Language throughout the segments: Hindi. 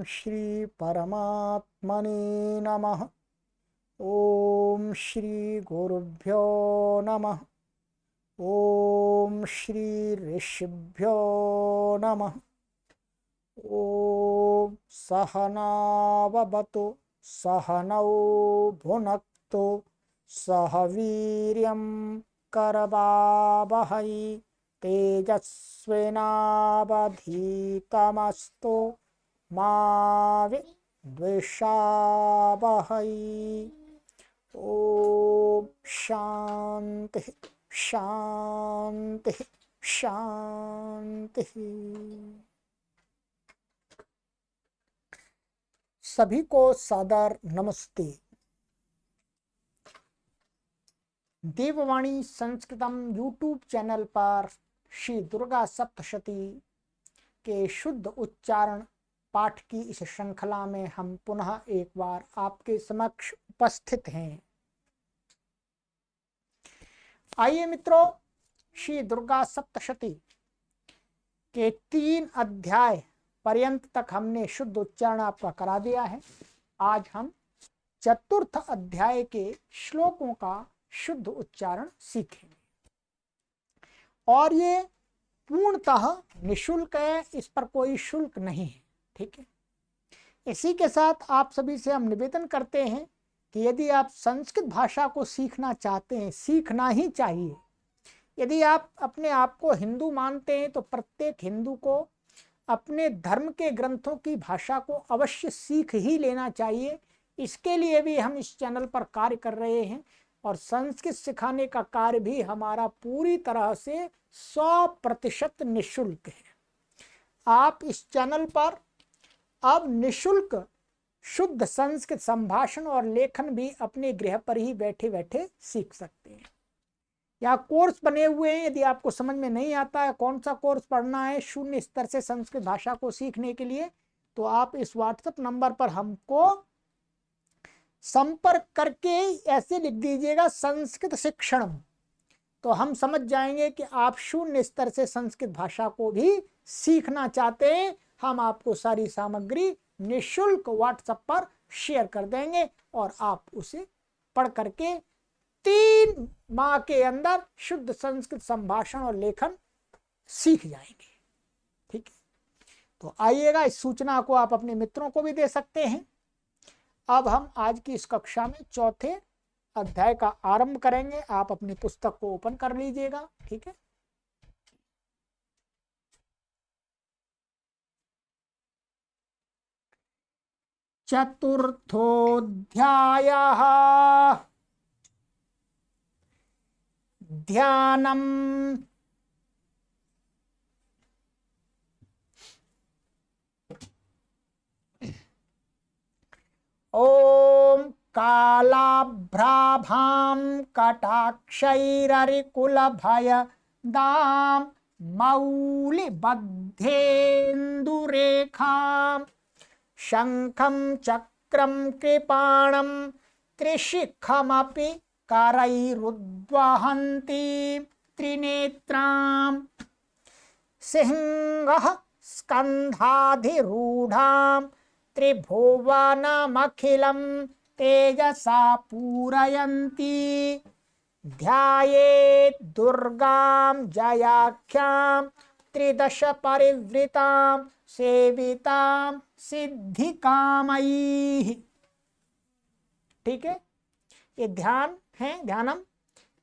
श्री परमात्मने नमः। ओम श्री गुरुभ्यो नमः। ओम श्री ऋषिभ्यो नमः। ओम सहनाववतु सहनौ भुनक्तु सह वीर्यं करवावहै तेजस्विनावधीतमस्तु मा विद्विषावहै। ओम शांति शांति शांति। सभी को सादर नमस्ते। देववाणी संस्कृतम यूट्यूब चैनल पर श्री दुर्गा सप्तशती के शुद्ध उच्चारण पाठ की इस श्रृंखला में हम पुनः एक बार आपके समक्ष उपस्थित हैं। आइए मित्रों, श्री दुर्गा सप्तशती के 3 अध्याय पर्यंत तक हमने शुद्ध उच्चारण आपका करा दिया है। आज हम 4th अध्याय के श्लोकों का शुद्ध उच्चारण सीखेंगे और ये पूर्णतः निःशुल्क है, इस पर कोई शुल्क नहीं है। ठीक है, इसी के साथ आप सभी से हम निवेदन करते हैं कि यदि आप संस्कृत भाषा को सीखना चाहते हैं, सीखना ही चाहिए। यदि आप अपने आप को हिंदू मानते हैं तो प्रत्येक हिंदू को अपने धर्म के ग्रंथों की भाषा को अवश्य सीख ही लेना चाहिए। इसके लिए भी हम इस चैनल पर कार्य कर रहे हैं और संस्कृत सिखाने का कार्य भी हमारा पूरी तरह से 100% निःशुल्क है। आप इस चैनल पर अब निःशुल्क शुद्ध संस्कृत संभाषण और लेखन भी अपने गृह पर ही बैठे बैठे सीख सकते हैं। यहाँ कोर्स बने हुए हैं। यदि आपको समझ में नहीं आता है कौन सा कोर्स पढ़ना है 0 स्तर से संस्कृत भाषा को सीखने के लिए, तो आप इस व्हाट्सएप नंबर पर हमको संपर्क करके ऐसे लिख दीजिएगा संस्कृत शिक्षण, तो हम समझ जाएंगे कि आप 0 स्तर से संस्कृत भाषा को भी सीखना चाहते हैं। हम आपको सारी सामग्री निःशुल्क व्हाट्सएप पर शेयर कर देंगे और आप उसे पढ़ करके 3 माह के अंदर शुद्ध संस्कृत संभाषण और लेखन सीख जाएंगे। ठीक है, तो आइएगा, इस सूचना को आप अपने मित्रों को भी दे सकते हैं। अब हम आज की इस कक्षा में 4थे अध्याय का आरंभ करेंगे। आप अपनी पुस्तक को ओपन कर लीजिएगा। ठीक है, चतुर्थोऽध्यायः ध्यानम्। ओम कालाभ्राभां कटाक्षैररिकुलभयदां मौलिबद्धेन्दुरेखां शंखं चक्रं कृपाणं त्रिशिखमपि करैरुद्वहन्ती त्रिनेत्रां सिंहः स्कन्धाधिरूढां त्रिभुवनमखिलं तेजसा पूरयन्ती ध्यायेत् दुर्गां जयाख्यां 13 परिवृतां सेवितां सिद्धिकामैः। ठीक है, ये ध्यान है, ध्यानम।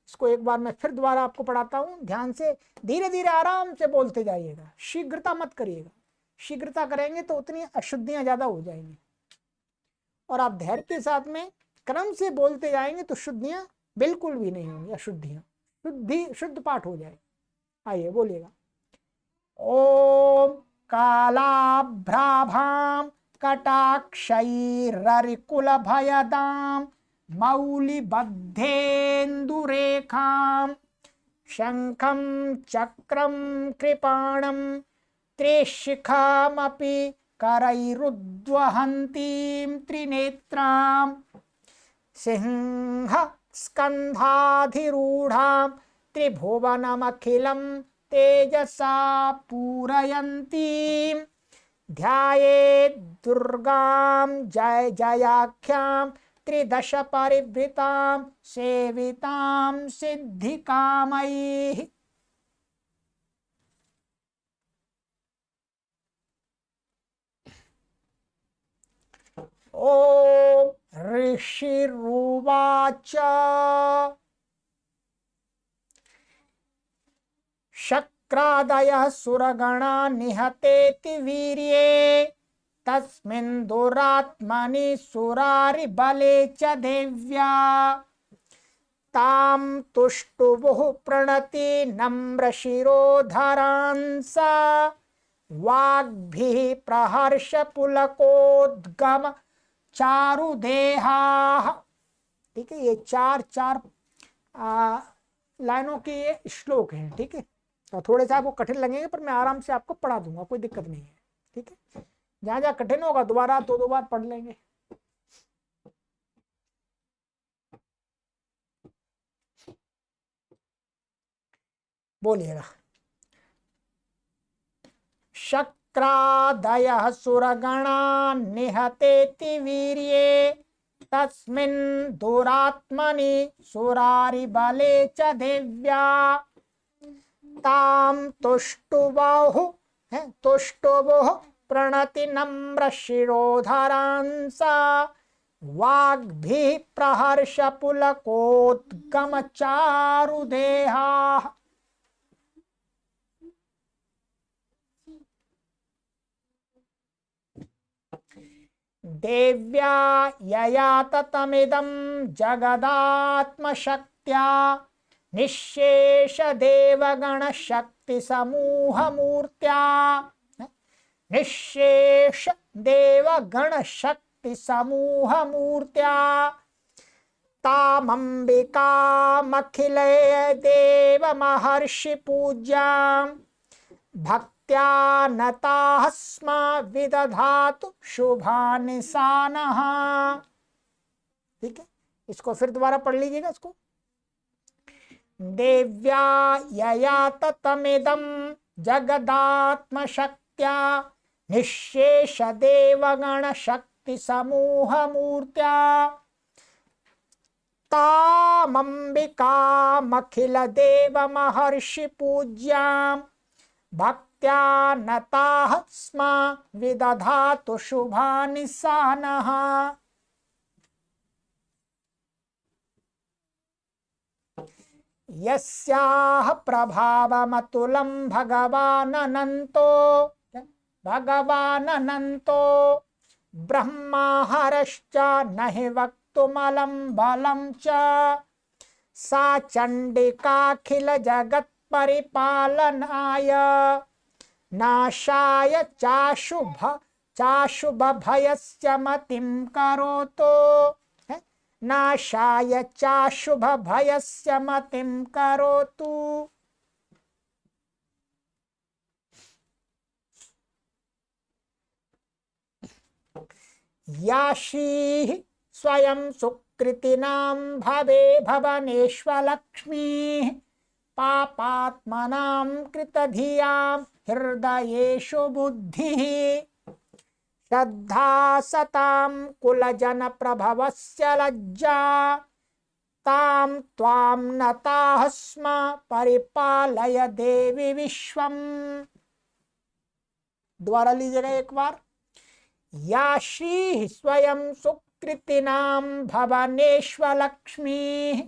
इसको एक बार मैं फिर दोबारा आपको पढ़ाता हूँ। ध्यान से धीरे धीरे आराम से बोलते जाइएगा, शीघ्रता मत करिएगा। शीघ्रता करेंगे तो उतनी अशुद्धियां ज्यादा हो जाएंगी और आप धैर्य के साथ में क्रम से बोलते जाएंगे तो शुद्धियां बिल्कुल भी नहीं होंगी, अशुद्धियां शुद्ध पाठ हो जाएगा। आइए बोलिएगा। ओम कालाभ्राभां कटाक्षैररिकुलभयदां मौलिबद्धेन्दुरेखां शंखं चक्रं कृपाणं त्रिशिखामपि करैरुद्वहन्तीं त्रिनेत्रां सिंह स्कन्धाधिरूढां त्रिभुवनमखिलं तेजसा पूरयन्तीं ध्यायेत् दुर्गां जय जयाख्यां त्रिदश परिवृतां सेवितां सिद्धिकामैः। ॐ ऋषिरुवाच शक्रादयः सुरगणा निहतेति वीर्ये तस्मिन् दुरात्मनि सुरारिबले च देव्या तां तुष्टुवुः प्रणति नम्रशिरोधरांसा वाग्भिः प्रहर्ष पुलकोद्गम चारुदेहाः। ठीक है, ये चार लाइनों के ये श्लोक हैं। ठीक है, तो थोड़े से आपको कठिन लगेंगे पर मैं आराम से आपको पढ़ा दूंगा, कोई दिक्कत नहीं है। ठीक है, जहां जहां कठिन होगा दोबारा दो बार पढ़ लेंगे। बोलिएगा। शक्रादयः सुरगणा निहतेति वीर्ये तस्मिन् दुरात्मनि सुरारिबले च देव्या तां तुष्टुवुः प्रणति नम्र शिरोधरांसा वाग्भिः प्रहर्ष पुलकोद्गम चारुदेहाः। देव्या यया ततमिदं जगदात्मशक्त्या निःशेष देवगण शक्ति समूह मूर्त्या निःशेष देवगण शक्ति समूह मूर्त्या तामंबिकामखिले देव महर्षि पूज्यां भक्त्या नताः स्म विदधातु शुभानि सानः। ठीक है, इसको फिर दोबारा पढ़ लीजिएगा। इसको देव्या यया ततमिदं जगदात्मशक्त्या निःशेष देवगण शक्ति समूह मूर्त्या तामंबिकामखिल देव महर्षि पूज्यां भक्त्या नताः स्म विदधातु शुभानि सानः। यस्याः प्रभावमतुलं भगवाननन्तो ब्रह्माहरश्च न हि वक्तुमलं बलं च सा चण्डिकाखिल जगत् परिपालनाय नाशाय चाशुभ भयस्य मतिं करोतु। नाशाय चाशुभ भयस्य मतिं करोतु। या श्रीः स्वयं सुकृतिनां भवे भवनेष्वलक्ष्मीः पापात्मनां कृतधियां हृदयेषु बुद्धिः श्रद्धा सतां कुलजन प्रभवस्य लज्जा तां त्वां नताः स्म परिपालय देवी विश्वम्। दोबारा लीजिएगा एक बार। या श्रीः स्वयं सुकृतिनां भवनेष्वलक्ष्मीः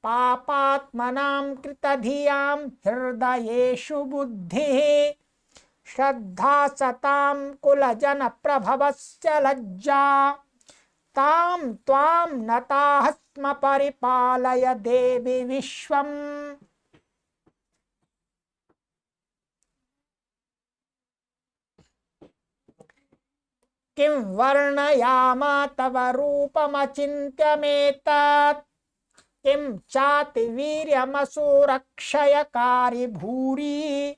पापात्मनां कृतधियां हृदयेषु बुद्धिः श्रद्धा सतां कुलजन प्रभवस्य लज्जा तां त्वां नताः स्म परिपालय देवी विश्वम्। किं वर्णयामा तव रूपमचिन्त्यमेतत् किं चाति वीर्यमसुरक्षयकारि भूरि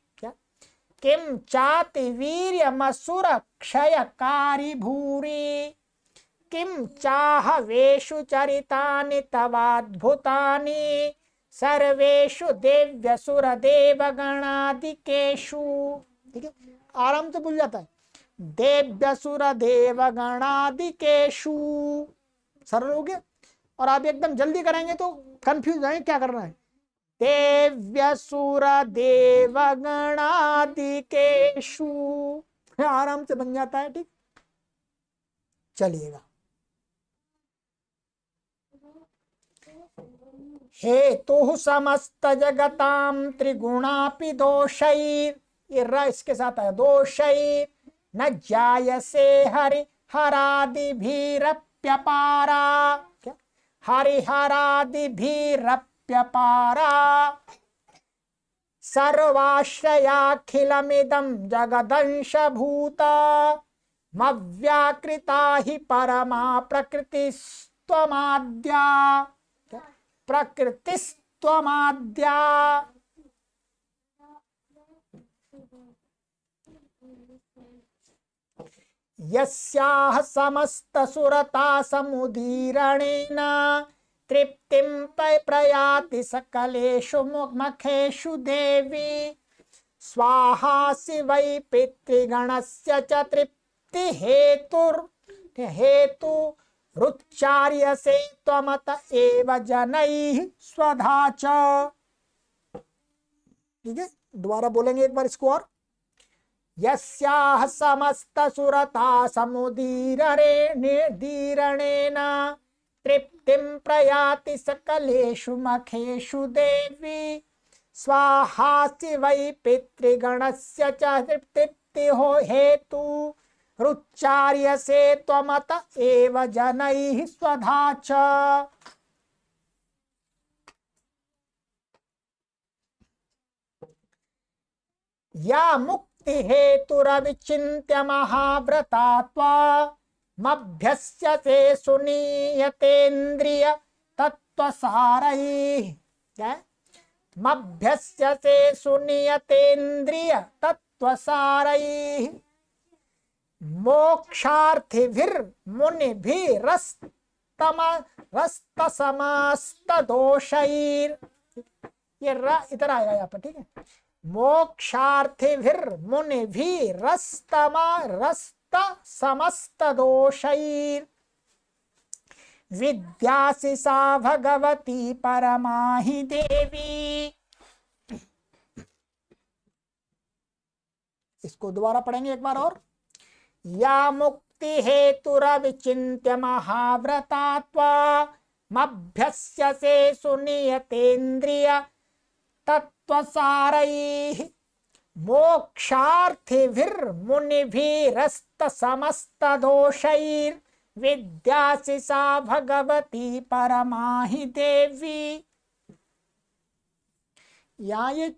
किं चाति वीर्यमसुरक्षयकारि भूरि किं चाहवेषु चरितानि तवाद्भुतानि सर्वेषु देव्यसुरदेवगणादिकेषु। ठीक है, आराम से भूल जाता है। देव्यसुर देवगणादिकेषु। सरल हो गया। और आप एकदम जल्दी करेंगे तो कंफ्यूज जाएंगे क्या करना है। देव्यसुर देवगणादिकेषु आराम से बन जाता है। ठीक, चलिएगा। हेतु समस्त जगताम त्रिगुणापि दोषैर, इसके साथ है दोषैर न जायसे हरि हरादिभिरप्यपारा। क्या? हरिहरादिभिरप्यपारा सर्वाश्रयाखिलमिदं जगदंशभूता मव्याकृता हि परमा प्रकृतिस्त्वमाद्या। प्रकृतिस्त्वमाद्या यस्याः समस्तसुरता समुदीरणेन तृप्तिं प्रयाति सकलेषु मखेषु देवी स्वाहासि वै पितृगणस्य च तृप्ति हेतु रुच्चार्यसे त्वमत एव जनैः स्वधा च। ठीक है, दोबारा बोलेंगे एक बार इसको और। यस्याः समस्तसुरता समुदीरणेन तृप्तिं प्रयाति सकलेषु मखेषु देवी स्वाहासि वै पितृगणस्य च तृप्तिहो हेतु रुच्चार्यसे त्वमत एव जनैः स्वधा च। या मुक्ति हेतुरविचिन्त्य महाव्रता त्वामभ्यस्यते सुनीयतेन्द्रिय तत्त्वसारैः। क्या? मभ्यस्यते सुनीयतेन्द्रिय तत्त्वसारैः मोक्षार्थिभिर्मुनिभिरस्तसमस्तदोषैर। ये इधर आएगा यहाँ पर। ठीक है, मोक्षार्थिभिर्मुनिभिरस्तसमस्तदोषैर विद्यासि सा भगवती परमा हि देवी। इसको दोबारा पढ़ेंगे एक बार और। या मुक्ति हेतुरविचिन्त्य महाव्रता त्वामभ्यस्यसे सुनीयतेन्द्रिय तत्त्वसारैः मोक्षार्थिभिर्मुनिभिरस्तसमस्तदोषैर विद्यासि सा भगवती परमा हि देवी। यहाँ ये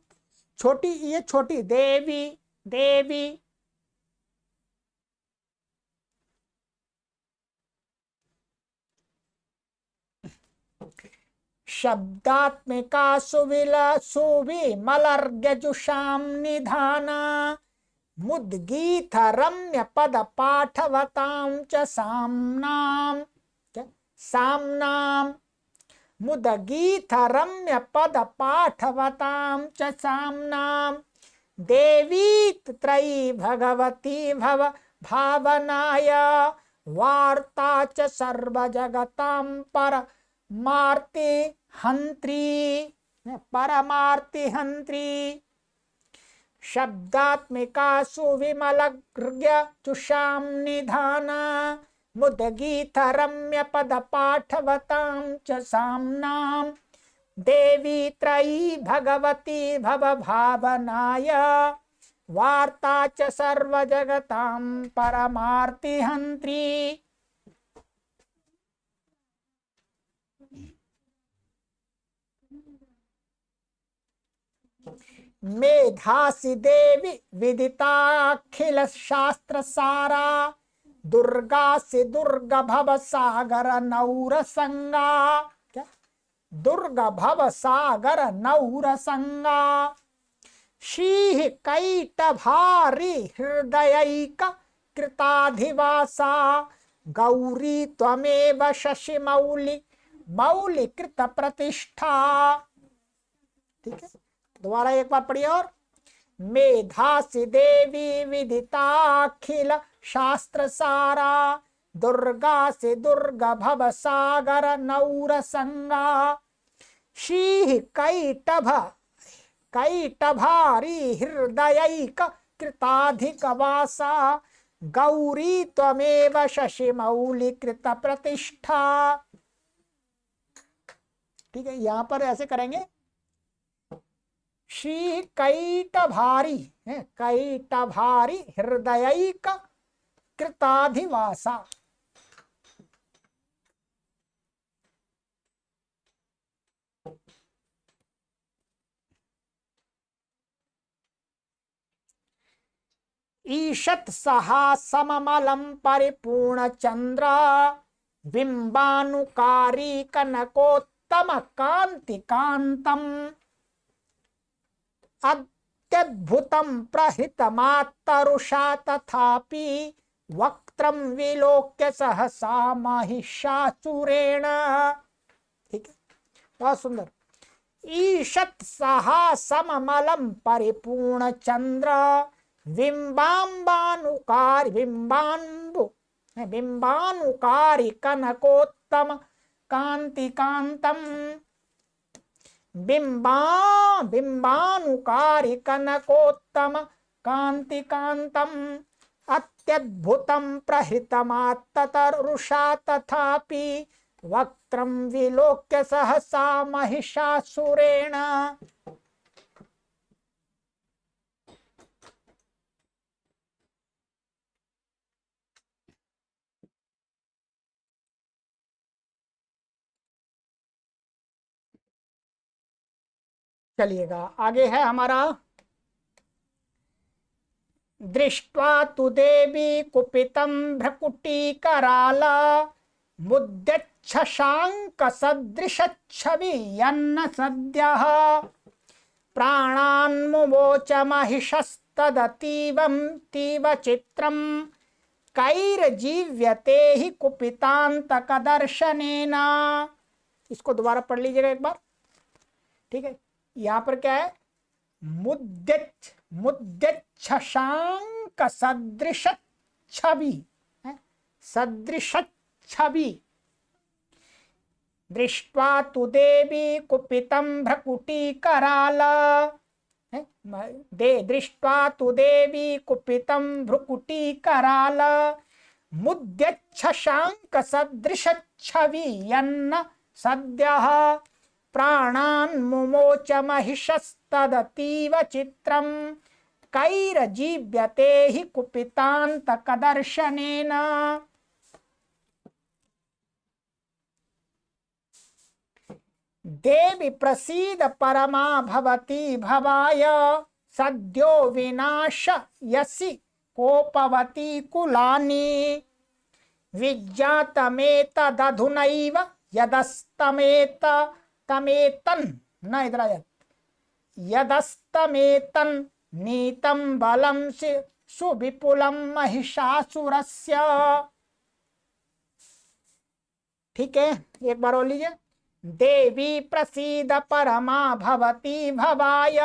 छोटी देवी देवी। शब्दात्मिका सुविमलर्गजुषां निधाना मुद्गीत रम्य पद पाठवतां च साम्नां। साम्नां मुद्गीत रम्य पद पाठवतां च साम्नां देवी त्रयी भगवती भव भावनाय वार्ता च सर्वजगतां परमार्ति हंत्री। शब्दात्मिका सुविमलर्गजुषां निधाना मुद्गीत रम्य पद पाठवतां च साम्नां देवी त्रयी भगवती भव भावनाय वार्ता च सर्वजगतां परमार्ति हंत्री। मेधासि देवी विदिताखिल शास्त्र सारा दुर्गासि दुर्ग भव सागर नौर संगा। क्या? दुर्ग भव सागर नौर संगा शीह कैट भारी हृदयैक कृताधिवासा गौरी त्वमेव शशि मौलि कृत प्रतिष्ठा। ठीक है, दोबारा एक बार पढ़िए और। मेधासि देवी विदिताखिल शास्त्र सारा, दुर्गा से दुर्गा भव सागर नौर संगा, शीह कैटभारी हृदयैक कृताधिक वासा, गौरी त्वमेव शशि मौलि कृत प्रतिष्ठा। ठीक है, यहां पर ऐसे करेंगे, श्री कैटभारी है, कैटभारी हृदयैक कृताधिवासा। ईषत् सहासममलं परिपूर्ण चंद्र, बिंबानुकारी कनकोत्तम कांति कांतम, अत्यद्भुतं प्रहृतमात्तरुषा तथापि, वक्त्रं विलोक्य सहसा महिषासुरेण। ठीक है, बहुत सुंदर। ईषत् सहासममलं परिपूर्ण चंद्र, बिंबानुकारी कनकोत्तम कांति कांतम, बिंबानुकारी कनकोत्तम कांति कांतम, अत्यद्भुतं प्रहृतमात्तरुषा तथापि, वक्त्रं विलोक्य सहसा महिषासुरेण। चलिएगा, आगे है हमारा, दृष्ट्वा तु देवी कुपितं भ्रकुटीकराला, मुद्यच्छशांक सदृशच्छवि यन्न सद्यः, प्राणान्मुमोच महिषस्तदतीवं तीव चित्रं, कैर्जीव्यते हि कुपितांतकदर्शनेन। इसको दोबारा पढ़ लीजिएगा एक बार। ठीक है, यहां पर क्या है, मुद्यच्छशांक सदृश छवि, सदृश छवि, दृष्ट्वा तु देवी कुपितं भ्रकुटीकराल, दृष्ट्वा तु देवी कुपितं भ्रुकुटीकराल, मुद्यच्छशांक सदृश छवि यन्न सद्यः, प्राणान् मुमोच महिषस्तदतीव चित्रं, कैर्जीव्यते हि कुपितान्तकदर्शनेन। देवी प्रसीद परमा भवती भवाय, सद्यो विनाशयसि कोपवती कुलानि, विज्ञातमेतदधुनैव यदस्तमेतन्, न इधर आया, यदस्तमेतन् नीतं बलं सुविपुलं महिषासुरस्य। ठीक है, एक बार और लीजिए, देवी प्रसीद परमा भवती भवाय,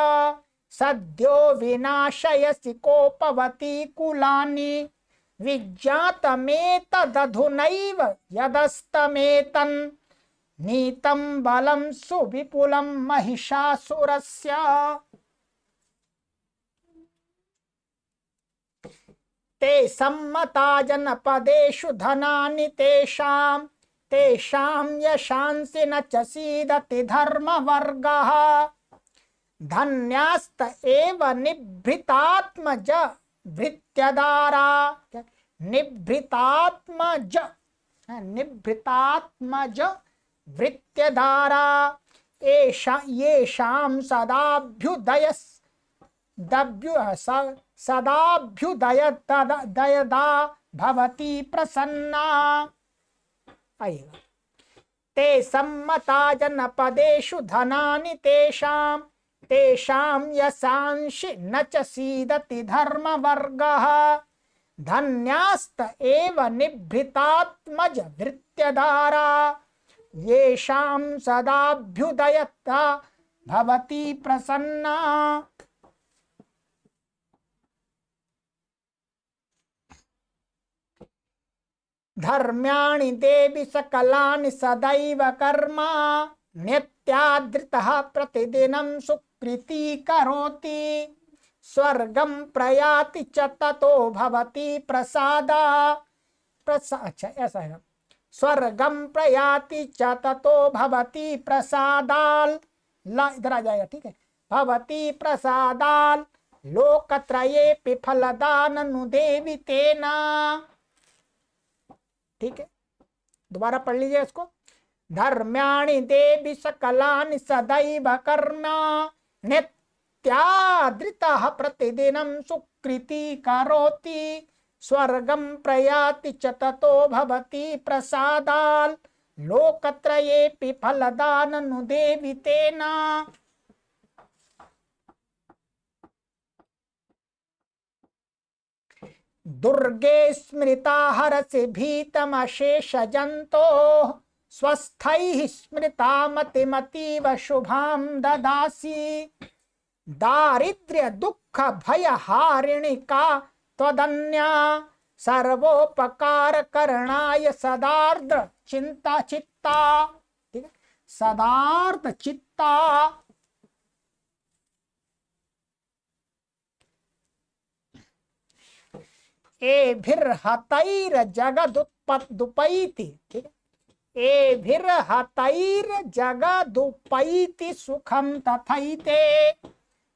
सद्यो विनाशयसि कोपवती कुलानि, विज्ञातमेतदधुनैव यदस्तमेतन् नीतं बलं सुविपुलं महिषासुरस्य। ते सम्मता जनपदेषु धनानि तेषां, तेषां यशांसि न च सीदति धर्मवर्गः, धन्यास्त एव निभृतात्मज भृत्यदारा, निभृतात्मज भृत्यदारा, येषां सदाभ्युदयदा भवती प्रसन्ना। आइएगा, ते सम्मता जनपदेषु धनानि तेषां, तेषां यशांसि न च सीदति धर्मवर्गः, धन्यास्त एव निभृतात्मज भृत्यदारा, येषां सदाभ्युदयता भवती प्रसन्ना। धर्म्याणि देवि सकलानि सदैव कर्मा नित्यादृतः प्रतिदिनं सुकृति करोति स्वर्गं प्रयाति च ततो भवति प्रसादा अच्छा ऐसा है स्वर्गम प्रयाति च ततो भवति प्रसादाल ला इधर आ जाएगा ठीक है भवति प्रसादाल लोकत्रये फलदाननुदेवि तेना ठीक है दोबारा पढ़ लीजिए इसको धर्म्याणि देवि सकलानि सदैव कर्मा नित्यादृतः प्रतिदिनं सुकृति करोति स्वर्गं प्रयाति च ततो भवति प्रसादाल लोकत्रयेऽपि फलदाननुदेवि तेना दुर्गे स्मृता हरसि भीतमशेषजन्तोः स्वस्थैः स्मृता मतिमतीव शुभां ददासि दारिद्र्य दुःख भयहारिणि का त्वदन्या सर्वोपकार करणाय सदार्द्र चिंता चित्ता ठीक है सदार्थ चित्ता एभिर्हतैर जगदुपैति ठीक है एभिर्हतैर जगदुपैति सुखं तथैते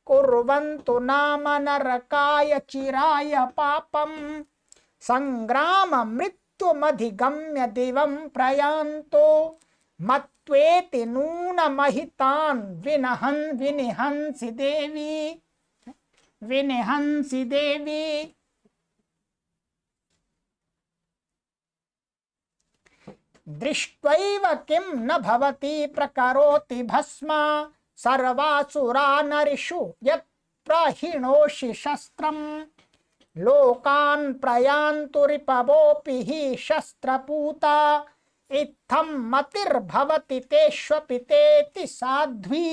कुर्वन्तु नाम नरकाय चिराय पापं संग्राम मृत्युमधिगम्य दिवं प्रयान्तो मत्वेति नूनमहितान् विनिहंसि देवी दृष्ट्वैव किं न भवति प्रकरोति भस्मा सर्वासुरा नरिषु यत् प्रहिणोषि शस्त्रं लोकान् प्रयान्तु रिपवोऽपि हि शस्त्रपूता इत्थं मतिर्भवति तेष्वपि तेति साध्वी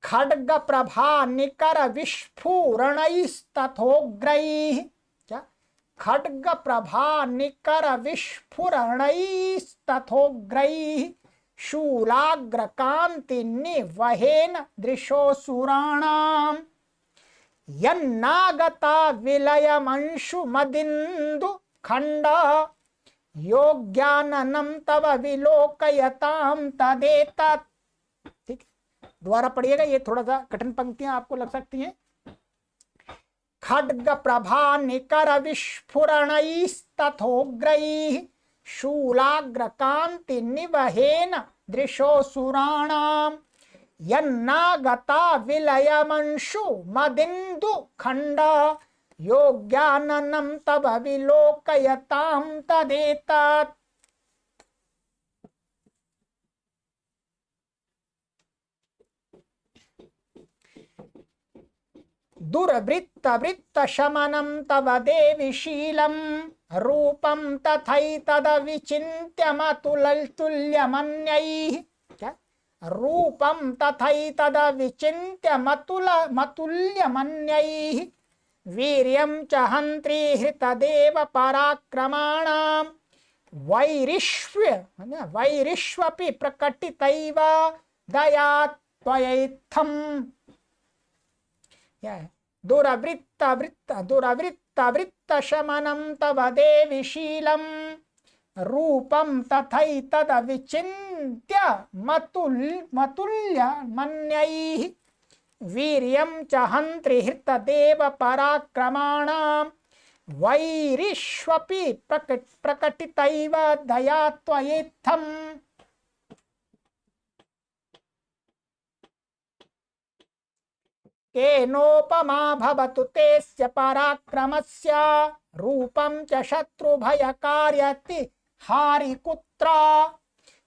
खड्ग प्रभा निकर विस्फुरणैस्तथोग्रैः खड्ग प्रभा निकर विस्फुरणैस्तथोग्रैः शूलाग्र कांति निवहेन दृशोऽसुराणाम् यन्नागता विलयमंशु मदिन्दु खंड योग्याननं तव विलोकयतां तदेतत् ठीक दोबारा पढ़िएगा ये थोड़ा सा कठिन पंक्तियां आपको लग सकती हैं खड्ग प्रभा निकर विस्फुरणैस्तथोग्रैः शूलाग्र कांति निवहेन दृशोऽसुराणाम् यन्नागता विलयमंशु मदिन्दु खंड योग्याननं तव विलोकयतां तदेतत् दुर्वृत्त वृत्त शमनं तव देवि शीलं रूपं तथैतदविचिन्त्यमतुल्यमन्यैः रूपं तथैतदविचिन्त्यमतुल्यमन्यैः वीर्यं च हन्त्री हृतदेव पराक्रमाणां वैरिष्वपि प्रकटितैव दया त्वयैत्थम् दुरवृत्त शमनं तव देवि शीलं रूपं तथैतदविचिन्त्य मतुल्यमन्यैः वीर्यं च हन्त्री हृतदेव पराक्रमाणां वैरिष्वपि प्रकटितैव दया त्वयेत्थम् केनोपमा भवतु तेस्य पराक्रमस्य रूपं च शत्रुभयकार्यति हारिकुत्रा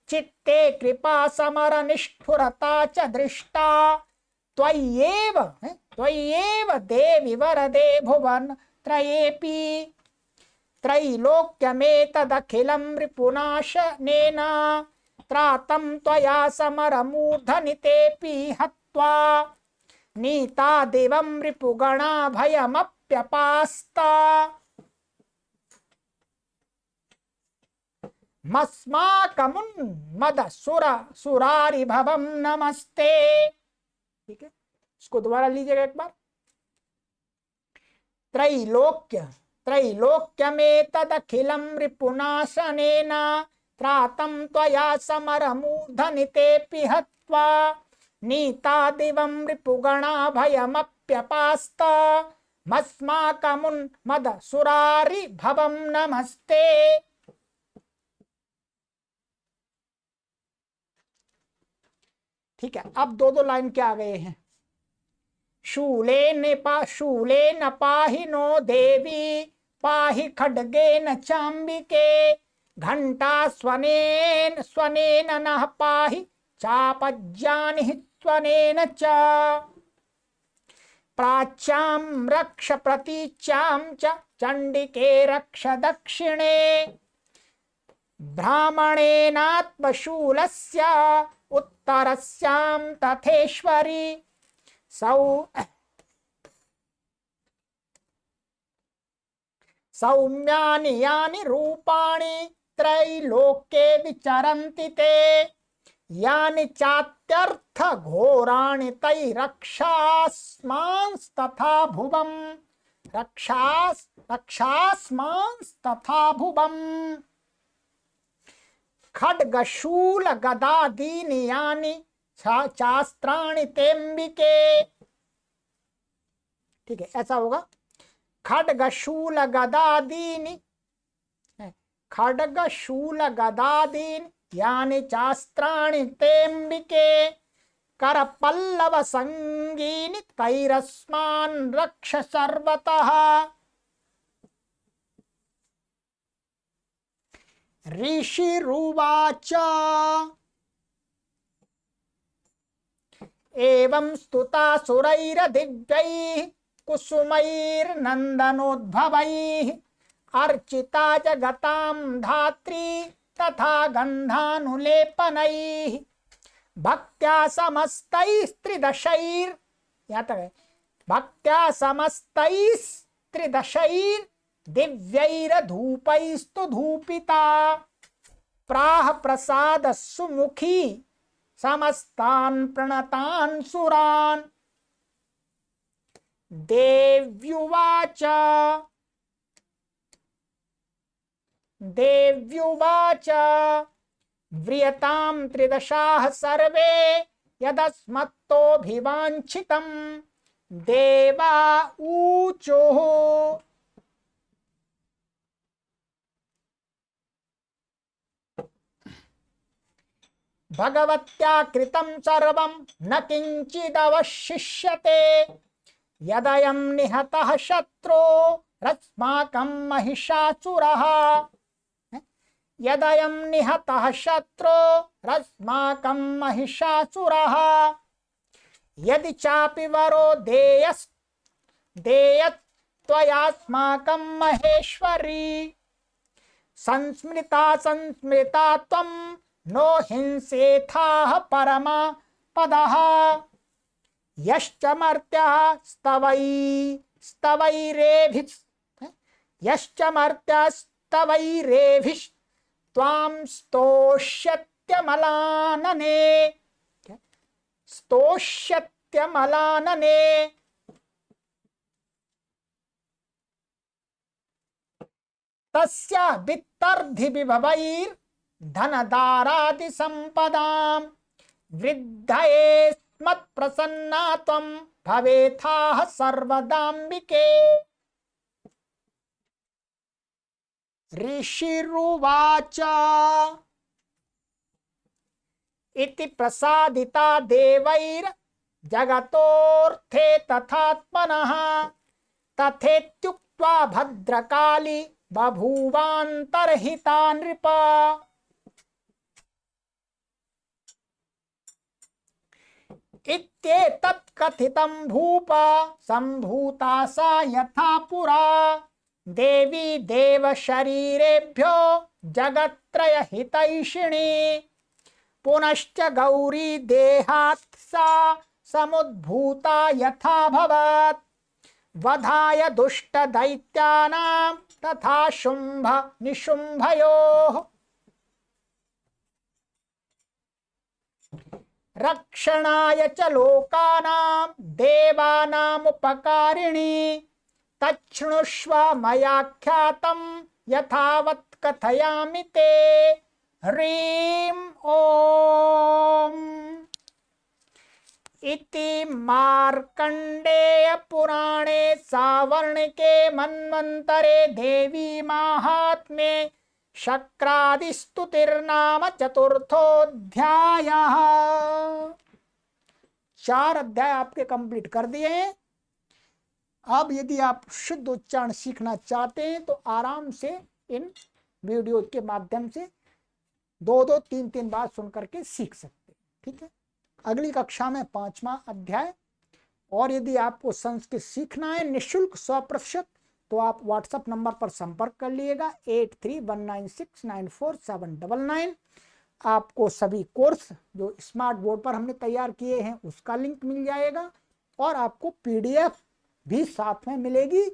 चित्ते कृपा समर निष्ठुरता च दृष्टा त्वय्येव देवि वरदे भुवन त्रयेऽपि त्रैलोक्यमेतदखिलं रिपुनाशनेन त्रातं त्वया समरमूर्धनि तेऽपि हत्वा नीता दिवं रिपुगणा भयमप्यपास्ता मस्माकमुन्मद सुरारि भवम नमस्ते। ठीक है, इसको दोबारा लीजिएगा एक बार। त्रैलोक्यमेतदखिलं रिपुनाशनेन त्रातं त्वया समरमूर्धनितेऽपि हत्वा नीता दिवं रिपुगणा भयमप्यपास्त मस्माकमुन्मद सुरारि भवम नमस्ते। ठीक है, अब दो दो लाइन क्या आ गए हैं। शूलेन पाहि नो देवी पाहि खड्गेन चाम्बिके घंटा स्वनेन नः पाहि चापज्जानि त्वनेन च प्राच्यां रक्ष प्रतीच्यां च चण्डिके रक्ष दक्षिणे ब्राह्मणेनात्मशूलस्य उत्तरस्यां तथेश्वरी सौम्यानि यानि रूपाणि त्रैलोक्ये विचरन्ति ते यानि चात्यर्थ घोराणि तै रक्षास्मांस्तथा भुवम् रक्षास्मांस्तथा भुवम् खड्गशूल गदादीनि यानि शास्त्राणि तेम्बिके। ठीक है, ऐसा होगा। खड्गशूल गदादीनि यानि शास्त्राणि तेम्बिके करपल्लव संगीनि तैरस्मान् रक्ष सर्वतः। ऋषिरुवाच एवं स्तुतासुरैर्दिव्यैः कुसुमैर्नन्दनोद्भवैः अर्चिता जगतां धात्री तथा गन्धानुलेपनैः भक्त्या समस्तैस्त्रिदशैर् भक्त्या समस्तैस्त्रिदशैर्दिव्यैर्धूपैस्तु धूपिता प्राह प्रसाद सुमुखी समस्तान् प्रणतान् सुरान्। देव्युवाच व्रियतां त्रिदशाः सर्वे यदस्मत्तोऽभिवाञ्छितं देवा ऊचुः भगवत्या कृतं सर्वं न किञ्चिदवशिष्यते यदयं निहतः शत्रो रस्माकं महिषासुरः यदयं निहतः शत्रो रस्माकं महिषासुरः यदि चापि वरो देयत्वयास्माकं महेश्वरी संस्मृता त्वं नो हिंसेथाः परमा पदः यश्च मर्त्यः स्तवैरेभिस्त्वां स्तोष्यत्यमलानने तस्य वित्तर्धि विभवैर्धनदारादि संपदां वृद्धये स्मत्प्रसन्ना त्वं भवेथाः सर्वदाम्बिके। ऋषिरुवाच इति प्रसादिता देवैर्जगतोऽर्थे तथात्मनः तथेत्युक्त्वा भद्रकाली बभूवान्तर्हिता नृप। इत्येतत् कथितं भूप सम्भूता सा यथा पुरा देवी देवशरीरेभ्यो जगत्त्रयहितैषिणी पुनश्च गौरी देहात् सा समुद्भूता यथा भवत् वधाय दुष्ट दैत्यानां तथा शुंभ निशुंभयोः रक्षणाय च लोकानां देवानाम् उपकारिणी तच्छृणुष्व मयाख्यातं यथावत् कथयामि ते। ह्रीं ओम इति मार्कंडेय पुराणे सावर्णिके मन्वन्तरे देवी माहात्म्ये शक्रादिस्तुतिर्नाम चतुर्थोऽध्यायः। 4 अध्याय आपके कंप्लीट कर दिए हैं। अब यदि आप शुद्ध उच्चारण सीखना चाहते हैं तो आराम से इन वीडियो के माध्यम से 2-2, 3-3 बार सुन करके सीख सकते हैं। ठीक है, अगली कक्षा में 5वां अध्याय। और यदि आपको संस्कृत सीखना है निःशुल्क 100%, तो आप व्हाट्सएप नंबर पर संपर्क कर लीजिएगा 8319694799। आपको सभी कोर्स जो स्मार्ट बोर्ड पर हमने तैयार किए हैं उसका लिंक मिल जाएगा और आपको पीडीएफ भी साथ में मिलेगी।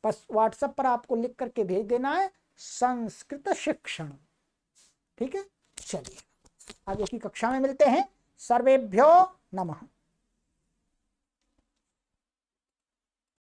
बस व्हाट्सएप पर आपको लिख करके भेज देना है संस्कृत शिक्षण। ठीक है, चलिए आगे की कक्षा में मिलते हैं। सर्वेभ्यो नमः।